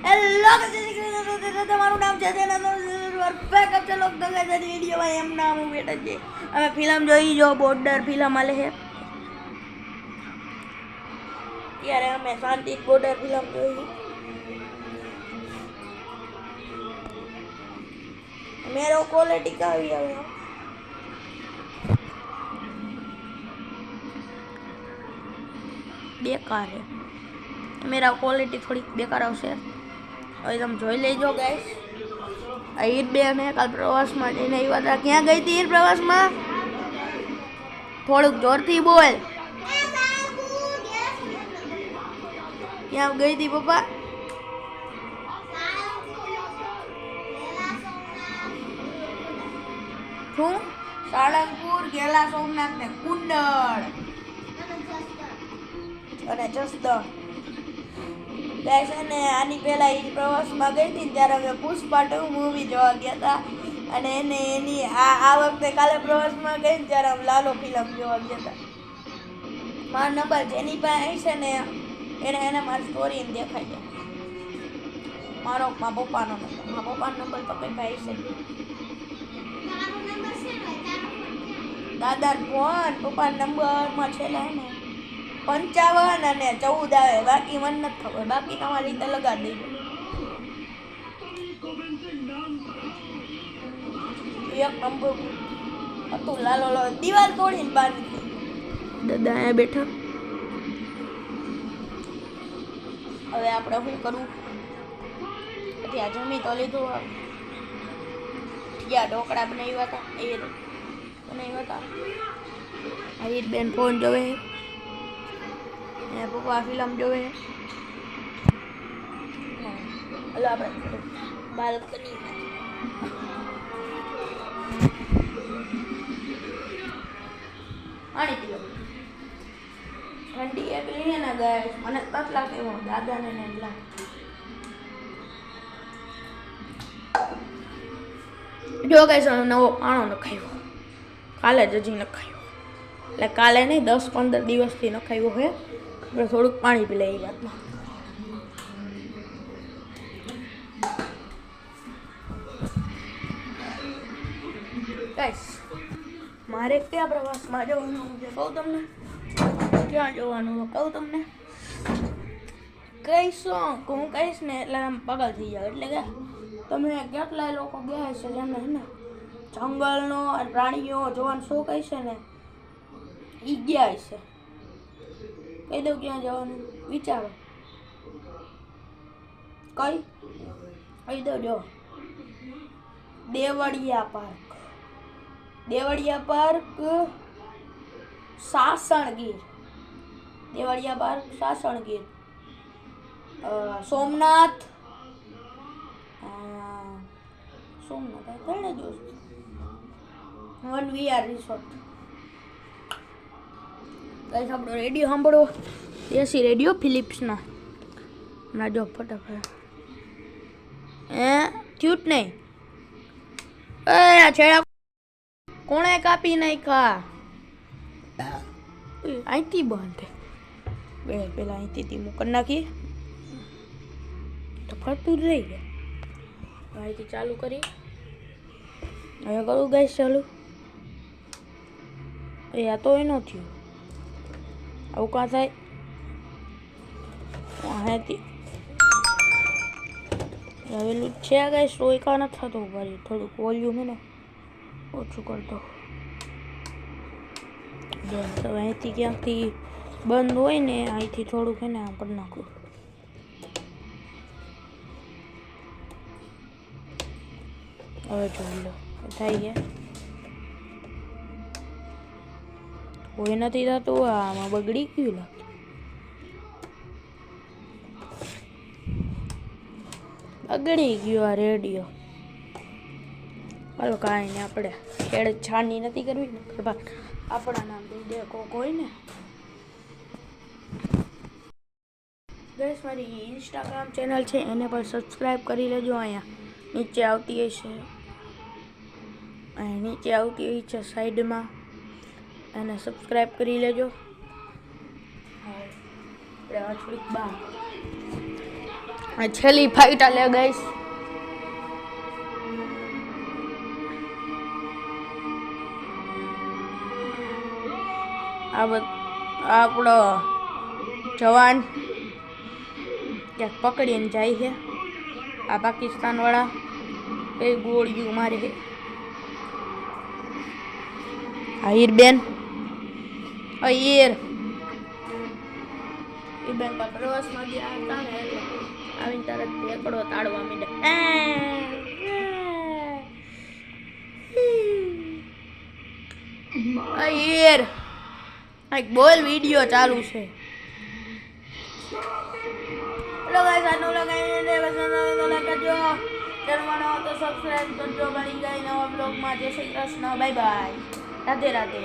Hello તમારું નામ છે પરફેક્ટ ચલો તો ગાઈસ આ વિડિયોમાં એમ નામ હું બેઠા છે અમે ફિલ્મ જોઈ જો બોર્ડર ફિલ્મ આલે છે ત્યારે અમે શાંતિ બોર્ડર ફિલ્મ જોઈ मेरा क्वालिटी का भी है बेकार है मेरा क्वालिटी थोड़ी बेकार आवशे હવે તમે જોઈ લેજો ગાઈસ આ ઈદ બે અમે કાલ પ્રવાસમાં જઈને આવ્યા હતા ક્યાં ગઈ હતી ઈદ પ્રવાસમાં થોડુંક જોરથી બોલ ક્યાં ગઈ હતી પપ્પા શું સાળંગપુર ગેલા સોમનાથ ને કુંડળ અને જસદણ ગાઈસ અને આની પહેલા એ પ્રવાસમાં ગઈ હતી ત્યારે અમે પુષ્પા 2 મૂવી જોવા ગયા હતા અને એની આ વખતે કાલે પ્રવાસમાં ગઈ ત્યારે અમે લાલો ફિલ્મ જોવા ગયા હતા મારો નંબર જેની પાસે છે ને એને મારી સ્ટોરી દેખાઈ જાય મારા પપ્પાનો નંબર તો કઈ ભાઈ છે દાદા ફોન પપ્પા નંબરમાં છેલ્લા ને 55 અને 14 આવે બાકી મને નથી ખબર બાકી તમારી રીતે લગાડી દેજો એક નંબર હતું લાલો દિવાલ તોડીને બહાર નીકળી દાદા અહીંયા બેઠા હવે આપણે શું કરવું પછી આ જમી તો લીધું ત્યાં ઢોકળા બનાવ્યા હતા એ બનાવ્યા હતા આ બેન ફોન જોવે પપ્પા ફિલ્મ જોવે હલો આપણે બાલ્કની પાણી પીવો ઠંડી એકલી છે ને ગાઈસ મને તક લાગે દાદાને ને લાગે જો ગાઈસ નવો પાણો નખાયો કાલે જ હજી નખાયો એટલે કાલે નહીં 10-15 દિવસથી નખાયો છે આપણે થોડુંક પાણી પી લઈએ રાતમાં ગાઈસ મારે ક્યાં પ્રવાસમાં જવાનું છે કહું તમને ક્યાં જવાનું કહું તમને કહીશું હું કહીશ ને એટલે આમ પાગલ થઈ જાવ એટલે કે તમે કેટલાય લોકો ગયા છે જેમને હે ને જંગલનો પ્રાણીઓ જોવાનો શોખ હશે ને એ ગયા છે કહી દઉં ક્યાં જવાનું વિચારો કહી દઉં જો દેવળિયા પાર્ક સાસણગીર સોમનાથ ત્રણે દોસ્ત 1VR રિસોર્ટ ગાઈસ આપણો રેડિયો સાંભળો દેશી રેડિયો ફિલિપ્સનો હમણાં જો ફટાફટ ક્યુટ નહીં આ છેડા કોણે કાપી નાખ્યા અહીંથી બંધ પેલા અહીંથી મૂકી નાખી તો ફરતું જ રહી ગયા અહીંથી ચાલુ કરી હવે કરું ગાઈસ ચાલુ આ તો એનો થયું આવું કાં થાય અહીંથી હવેલું છે ગાઈસ રોઈ કા નથી થતો ભાઈ થોડુંક વોલ્યુમ હે ને ઓછું કરતો બસ હવે અહીંથી ક્યાંકથી બંધ હોય ને અહીંથી થોડુંક હે ને આમ કરી નાખું હવે જોઈ લો થઈ ગયા કોઈ નથી થતું આમાં બગડી ગયું લાગતું બગડી ગયો આ રેડિયો હાલો કાંઈ ને આપણે ખેડ છાની નથી કરવી ને આપણા નામ દઈ દે કોઈ ને ગાઈસ મારી ઇન્સ્ટાગ્રામ ચેનલ છે એને પણ સબસ્ક્રાઈબ કરી લેજો અહીંયા નીચે આવતી હશે અહીં નીચે આવતી હોય છે સાઈડમાં એને સબસ્ક્રાઈબ કરી લેજો આપણે થોડીક બહાર આ છેલ્લી ફાઇટ આલે ગાઈસ. આપણો જવાન ક્યાંક પકડીને જાય છે. આ પાકિસ્તાન વાળા કઈ ગોળીઓ મારે છે. હીર બેન હીર એ બેન પ્રવાસમાં ગયા હતા ને એટલે આવીને તરત ભેકડો તાળવા માંડ્યા. હીર એક બોલ વિડિયો ચાલુ છે. હેલો ગાઈસ, આનો લગાઈને પસંદ આવે તો લાઈક કરજો, ચેનલ તો સબસ્ક્રાઇબ કરજો. મળી જાય નવા બ્લોગમાં. જય શ્રી કૃષ્ણ, બાય બાય, રાધે રાધે.